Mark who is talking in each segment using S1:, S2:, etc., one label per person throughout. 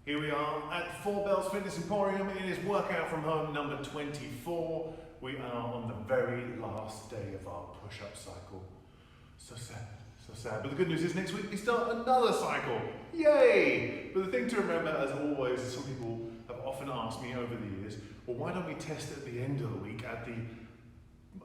S1: Here we are at Four Bells Fitness Emporium. It is workout from home number 24. We are on the very last day of our push-up cycle. So sad, so sad. But the good news is next week we start another cycle. Yay! But the thing to remember, as always, is some people have often asked me over the years, well, why don't we test at the end of the week at the,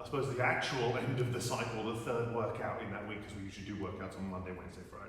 S1: I suppose, the actual end of the cycle, the third workout in that week, because we usually do workouts on Monday, Wednesday, Friday.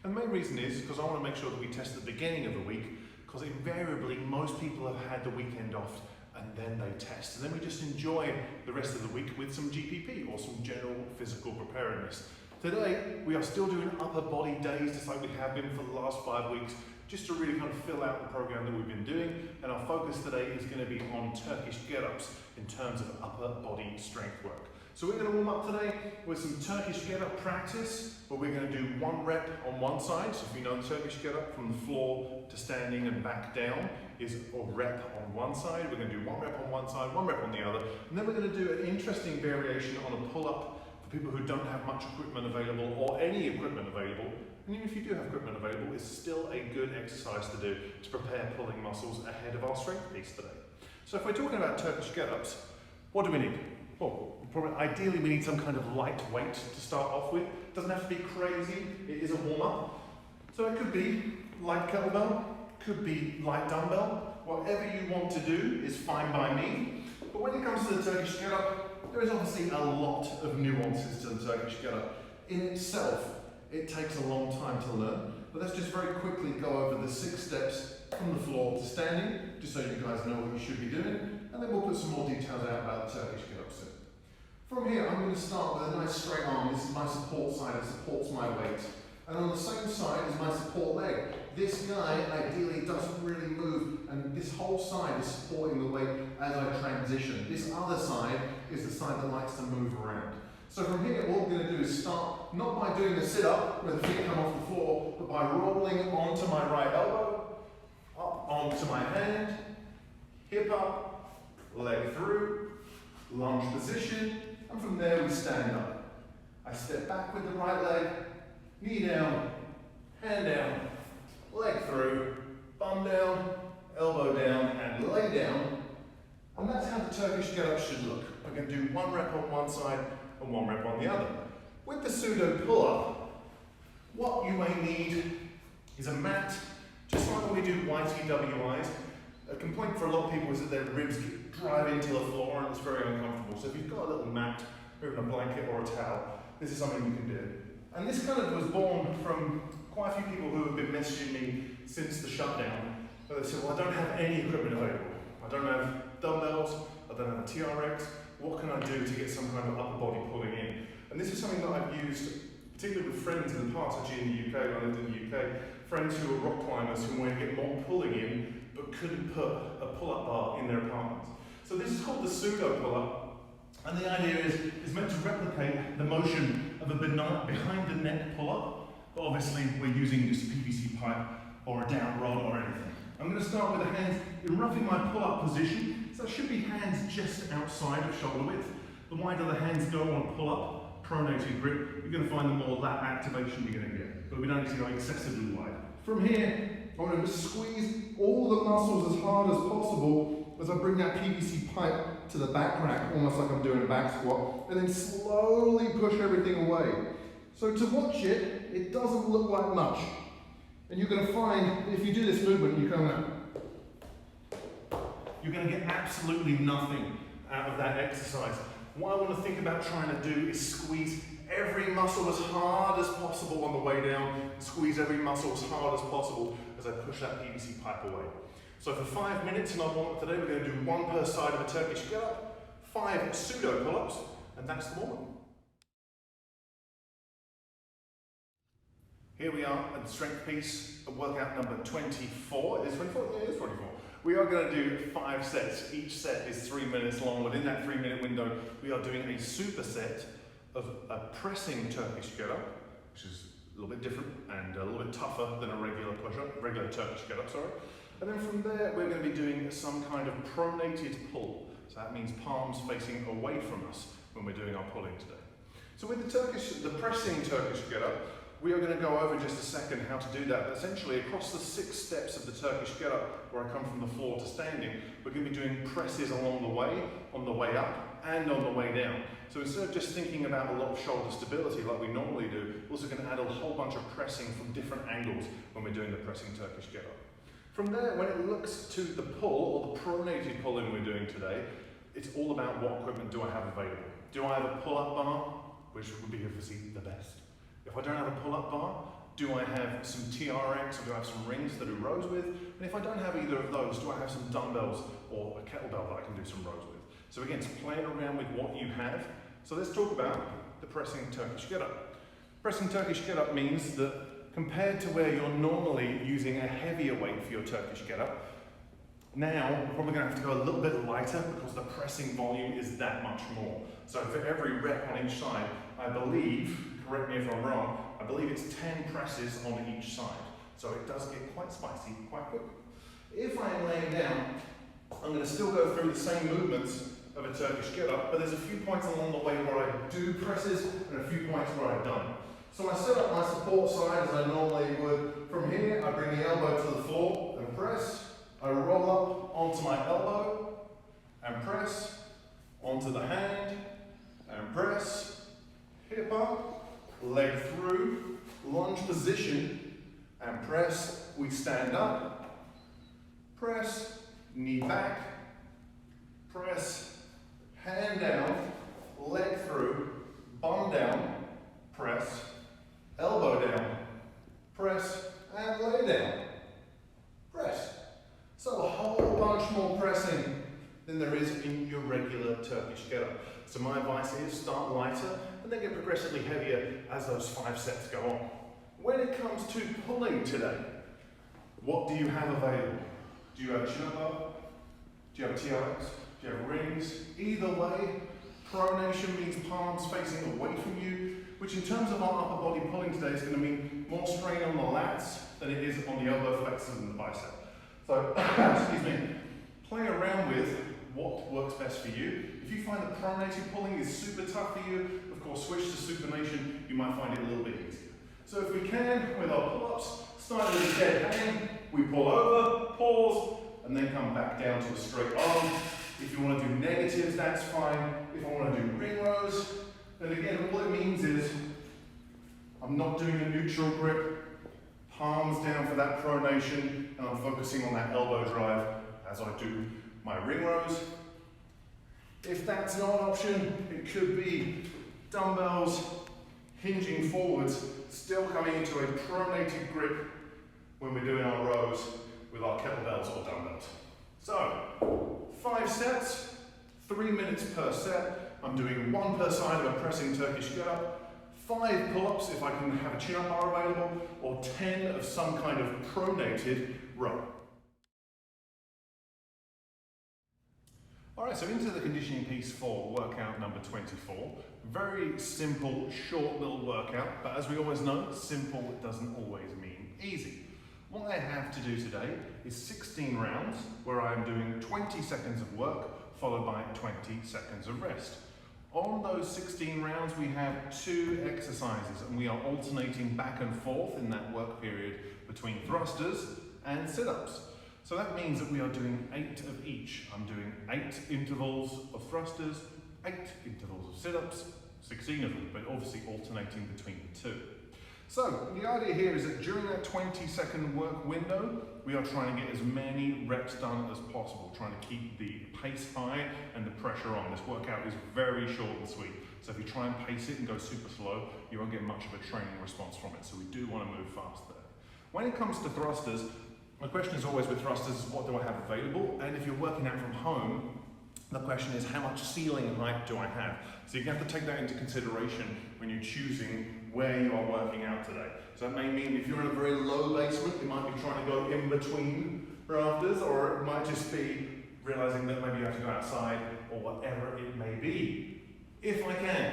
S1: And the main reason is because I want to make sure that we test at the beginning of the week, because invariably most people have had the weekend off and then they test. And then we just enjoy the rest of the week with some GPP or some general physical preparedness. Today, we are still doing upper body days, just like we have been for the last 5 weeks, just to really kind of fill out the program that we've been doing. And our focus today is going to be on Turkish get-ups in terms of upper body strength work. So we're going to warm up today with some Turkish get-up practice, where we're going to do 1 rep on one side. So if you know Turkish get-up, from the floor to standing and back down is a rep on one side. We're going to do 1 rep on one side, 1 rep on the other. And then we're going to do an interesting variation on a pull-up for people who don't have much equipment available or any equipment available. And even if you do have equipment available, it's still a good exercise to do to prepare pulling muscles ahead of our strength piece today. So if we're talking about Turkish get-ups, what do we need? Well, ideally we need some kind of light weight to start off with. It doesn't have to be crazy, it is a warm-up. So it could be light kettlebell, could be light dumbbell. Whatever you want to do is fine by me. But when it comes to the Turkish get-up, there is obviously a lot of nuances to the Turkish get-up. In itself, it takes a long time to learn, but let's just very quickly go over the 6 steps from the floor to standing, just so you guys know what you should be doing, and then we'll put some more details out about the Turkish get-up soon. From here, I'm going to start with a nice straight arm. This is my support side, it supports my weight. And on the same side is my support leg. This guy ideally doesn't really move, and this whole side is supporting the weight as I transition. This other side is the side that likes to move around. So from here, what we're going to do is start not by doing the sit-up where the feet come off the floor, but by rolling onto my right elbow, up onto my hand, hip up, leg through, lunge position, and from there we stand up. I step back with the right leg, knee down, hand down, leg through, bum down, elbow down, and lay down. And that's how the Turkish get-up should look. We're going to do 1 rep on one side and 1 rep on the other. With the pseudo pull-up, what you may need is a mat, just like when we do YTWIs. A complaint for a lot of people is that their ribs drive into the floor and it's very uncomfortable. So if you've got a little mat, or even a blanket or a towel, this is something you can do. And this kind of was born from quite a few people who have been messaging me since the shutdown. They said, well, I don't have any equipment available. I don't have dumbbells, I don't have a TRX. What can I do to get some kind of upper body pulling in? And this is something that I've used, particularly with friends in the past, actually in the UK, when I lived in the UK, friends who were rock climbers who wanted to get more pulling in, but couldn't put a pull-up bar in their apartment. So this is called the pseudo pull-up, and the idea is meant to replicate the motion of a behind the neck pull-up, but obviously we're using just a PVC pipe or a down rod or anything. I'm going to start with the hands in roughly my pull-up position, so it should be hands just outside of shoulder width. The wider the hands go on a pull-up, pronated grip, you're going to find the more lat activation you're going to get, but we don't need to go excessively wide. From here, I'm going to squeeze all the muscles as hard as possible as I bring that PVC pipe to the back rack, almost like I'm doing a back squat, and then slowly push everything away. So to watch it, it doesn't look like much. And you're going to find, if you do this movement, you're going to get absolutely nothing out of that exercise. What I want to think about trying to do is squeeze every muscle as hard as possible on the way down, squeeze every muscle as hard as possible as I push that PVC pipe away. So for 5 minutes in our warm-up today, we're going to do 1 per side of a Turkish get-up, 5 pseudo pull-ups, and that's the warm-up. Here we are at the strength piece of workout number 24. Is it 24? Yeah, it is 24. We are going to do 5 sets. Each set is 3 minutes long. Within that 3-minute window, we are doing a superset of a pressing Turkish get-up, which is a little bit different and a little bit tougher than a regular push-up, regular Turkish get-up, sorry. And then from there, we're going to be doing some kind of pronated pull. So that means palms facing away from us when we're doing our pulling today. So with the pressing Turkish get-up, we are going to go over in just a second how to do that. But essentially, across the 6 steps of the Turkish get-up, where I come from the floor to standing, we're going to be doing presses along the way, on the way up and on the way down. So instead of just thinking about a lot of shoulder stability like we normally do, we're also going to add a whole bunch of pressing from different angles when we're doing the pressing Turkish get-up. From there, when it looks to the pull, or the pronated pulling we're doing today, it's all about what equipment do I have available. Do I have a pull-up bar, which would be obviously the best. If I don't have a pull-up bar, do I have some TRX, or do I have some rings to do rows with? And if I don't have either of those, do I have some dumbbells or a kettlebell that I can do some rows with? So again, it's playing around with what you have. So let's talk about the pressing Turkish get-up. Pressing Turkish get-up means that compared to where you're normally using a heavier weight for your Turkish get-up, now we're probably going to have to go a little bit lighter because the pressing volume is that much more. So for every rep on each side, I believe, correct me if I'm wrong, I believe it's 10 presses on each side. So it does get quite spicy quite quick. If I am laying down, I'm going to still go through the same movements of a Turkish get-up, but there's a few points along the way where I do presses and a few points where I don't. So I set up my support side as I normally would. From here, I bring the elbow to the floor and press. I roll up onto my elbow and press, onto the hand and press, hip up, leg through, lunge position and press. We stand up, press, knee back, press, hand down, leg through, bum down, press, elbow down, press, and lay down, press. So a whole bunch more pressing than there is in your regular Turkish get-up. So my advice is start lighter and then get progressively heavier as those 5 sets go on. When it comes to pulling today, what do you have available? Do you have a chin-up bar? Do you have a TRX? Do you have rings? Either way, pronation means palms facing away from you, which in terms of our upper body pulling today is going to mean more strain on the lats than it is on the elbow flexors and the bicep. So, excuse me, play around with what works best for you. If you find that pronated pulling is super tough for you, of course switch to supination, you might find it a little bit easier. So if we can, with our pull-ups, start with a dead hang, we pull over, pause, and then come back down to a straight arm. If you want to do negatives, that's fine. If I want to do ring rows, then again, all it means is I'm not doing a neutral grip, palms down for that pronation, and I'm focusing on that elbow drive as I do my ring rows. If that's not an option, it could be dumbbells hinging forwards, still coming into a pronated grip when we're doing our rows with our kettlebells or dumbbells. So, 5 sets, 3 minutes per set. I'm doing 1 per side of a pressing Turkish get-up. 5 pull-ups if I can have a chin-up bar available, or 10 of some kind of pronated row. Alright, so into the conditioning piece for workout number 24. Very simple, short little workout, but as we always know, simple doesn't always mean easy. What I have to do today is 16 rounds where I am doing 20 seconds of work followed by 20 seconds of rest. On those 16 rounds, we have 2 exercises and we are alternating back and forth in that work period between thrusters and sit-ups. So that means that we are doing 8 of each. I'm doing 8 intervals of thrusters, 8 intervals of sit-ups, 16 of them, but obviously alternating between the 2. So the idea here is that during that 20-second work window, we are trying to get as many reps done as possible, trying to keep the pace high and the pressure on. This workout is very short and sweet, so if you try and pace it and go super slow, you won't get much of a training response from it, so we do want to move fast there. When it comes to thrusters, my question is always with thrusters, what do I have available? And if you're working out from home, the question is how much ceiling height do I have? So you have to take that into consideration when you're choosing where you are working out today. So that may mean if you're in a very low basement, you might be trying to go in between rafters, or it might just be realizing that maybe you have to go outside or whatever it may be. If I can,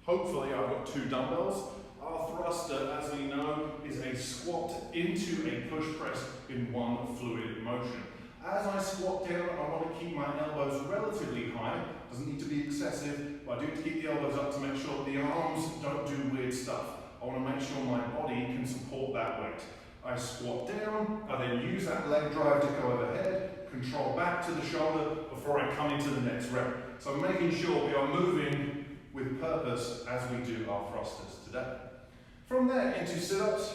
S1: hopefully I've got 2 dumbbells. Our thruster, as we know, is a squat into a push press in one fluid motion. As I squat down, I want to keep my elbows relatively high. Doesn't need to be excessive, but I do need to keep the elbows up to make sure that the arms don't do weird stuff. I want to make sure my body can support that weight. I squat down, I then use that leg drive to go overhead, control back to the shoulder before I come into the next rep. So I'm making sure we are moving with purpose as we do our thrusters today. From there into sit-ups.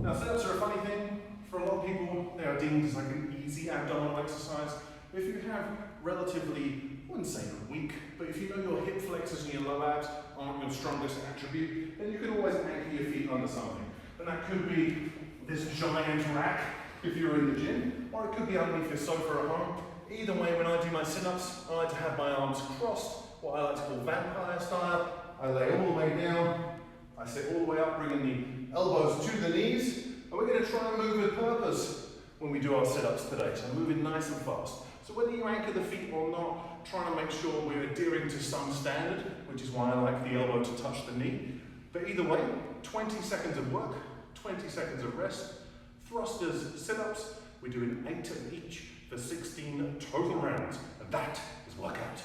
S1: Now sit-ups are a funny thing. For a lot of people, they are deemed as like an easy abdominal exercise. If you have relatively, I wouldn't say weak, but if you know your hip flexors and your low abs aren't your strongest attribute, then you can always anchor your feet under something. And that could be this giant rack if you're in the gym, or it could be underneath your sofa at home. Either way, when I do my sit-ups, I like to have my arms crossed, what I like to call vampire style. I lay all the way down, I sit all the way up, bringing the elbows to the knees, and we're going to try and move with purpose when we do our sit-ups today. So moving nice and fast. So whether you anchor the feet or not, trying to make sure we're adhering to some standard, which is why I like the elbow to touch the knee. But either way, 20 seconds of work, 20 seconds of rest. Thrusters, sit-ups, we're doing 8 of each for 16 total rounds. And that is workout.